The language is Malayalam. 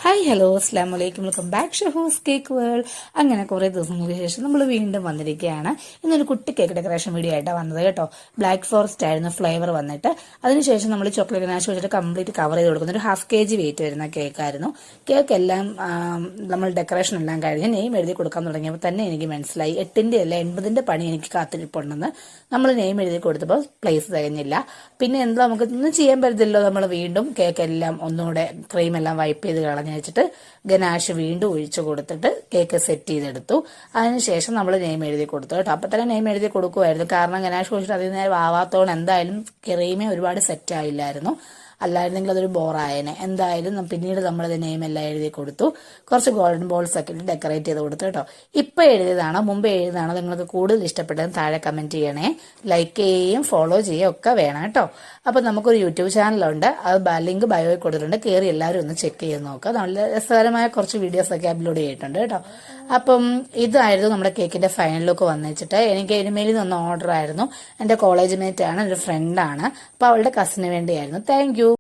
ഹായ് ഹലോ അസ്സാം വലൈക്കും വെൽക്കം ബാക്ക് ഷഹൂസ് കേക്ക് വേൾഡ്. അങ്ങനെ കുറേ ദിവസങ്ങൾക്ക് ശേഷം നമ്മൾ വീണ്ടും വന്നിരിക്കുകയാണ്. ഇന്നൊരു കുട്ടി കേക്ക് ഡെക്കറേഷൻ വീഡിയോ ആയിട്ടാണ് വന്നത് കേട്ടോ. ബ്ലാക്ക് ഫോറസ്റ്റ് ആയിരുന്നു ഫ്ലേവർ വന്നിട്ട്. അതിനുശേഷം നമ്മൾ ചോക്ലേറ്റ് ഗനാഷ് വെച്ചിട്ട് കംപ്ലീറ്റ് കവർ ചെയ്ത് കൊടുക്കുന്ന ഒരു ഹാഫ് kg വെയിറ്റ് വരുന്ന കേക്കായിരുന്നു. കേക്ക് എല്ലാം നമ്മൾ ഡെക്കറേഷൻ എല്ലാം കഴിഞ്ഞ് നെയിം എഴുതി കൊടുക്കാൻ തുടങ്ങിയപ്പോൾ തന്നെ എനിക്ക് മനസ്സിലായി 8ന്റെ അല്ല 80ന്റെ പണി എനിക്ക് കാത്തിരിപ്പുണ്ടെന്ന്. നമ്മൾ നെയിം എഴുതി കൊടുത്തപ്പോൾ പ്ലേസ് തികഞ്ഞില്ല. പിന്നെ എന്താ നമുക്ക് ഒന്നും ചെയ്യാൻ പറ്റത്തില്ലോ. നമ്മൾ വീണ്ടും കേക്ക് എല്ലാം ഒന്നുകൂടെ ക്രീം എല്ലാം വൈപ്പ് ചെയ്ത് കളഞ്ഞു വെച്ചിട്ട് ഗനാഷ് വീണ്ടും ഒഴിച്ചു കൊടുത്തിട്ട് കേക്ക് സെറ്റ് ചെയ്തെടുത്തു. അതിനുശേഷം നമ്മൾ നെയിം എഴുതി കൊടുത്തു കേട്ടോ. അപ്പം തന്നെ നെയിം എഴുതി കൊടുക്കുമായിരുന്നു. കാരണം ഗനാഷ് ഒഴിച്ചിട്ട് അതിൽ നേരം ആവാത്തോണ്ട് എന്തായാലും ക്രീമേ ഒരുപാട് സെറ്റ് ആയില്ലായിരുന്നു. അല്ലായിരുന്നെങ്കിൽ അതൊരു ബോറായേനെ. എന്തായാലും പിന്നീട് നമ്മളത് നെയിം എല്ലാം എഴുതി കൊടുത്തു. കുറച്ച് ഗോൾഡൻ ബോൾസ് ഒക്കെ ഇട്ട് ഡെക്കറേറ്റ് ചെയ്ത് കൊടുത്തു കേട്ടോ. ഇപ്പം എഴുതിയതാണോ മുമ്പ് എഴുതിയതാണോ നിങ്ങൾക്ക് കൂടുതൽ ഇഷ്ടപ്പെട്ടത് താഴെ കമന്റ് ചെയ്യണേ. ലൈക്ക് ചെയ്യുകയും ഫോളോ ചെയ്യുകയും ഒക്കെ വേണം കേട്ടോ. അപ്പം നമുക്കൊരു യൂട്യൂബ് ചാനലുണ്ട്. അത് ലിങ്ക് ബയോയിൽ കൊടുത്തിട്ടുണ്ട്. കയറി എല്ലാവരും ഒന്ന് ചെക്ക് ചെയ്ത് നോക്കുക. നല്ല രസകരമായ കുറച്ച് വീഡിയോസ് ഒക്കെ അപ്ലോഡ് ചെയ്തിട്ടുണ്ട് കേട്ടോ. അപ്പം ഇതായിരുന്നു നമ്മുടെ കേക്കിന്റെ ഫൈനൽ ലുക്ക് വന്നിട്ട്. എനിക്ക് എരുമേലിൽ നിന്ന് ഓർഡർ ആയിരുന്നു. എൻ്റെ കോളേജ് മേറ്റ് ആണ്, ഒരു ഫ്രണ്ടാണ്. അപ്പം അവളുടെ കസിന് വേണ്ടിയായിരുന്നു. Thank you.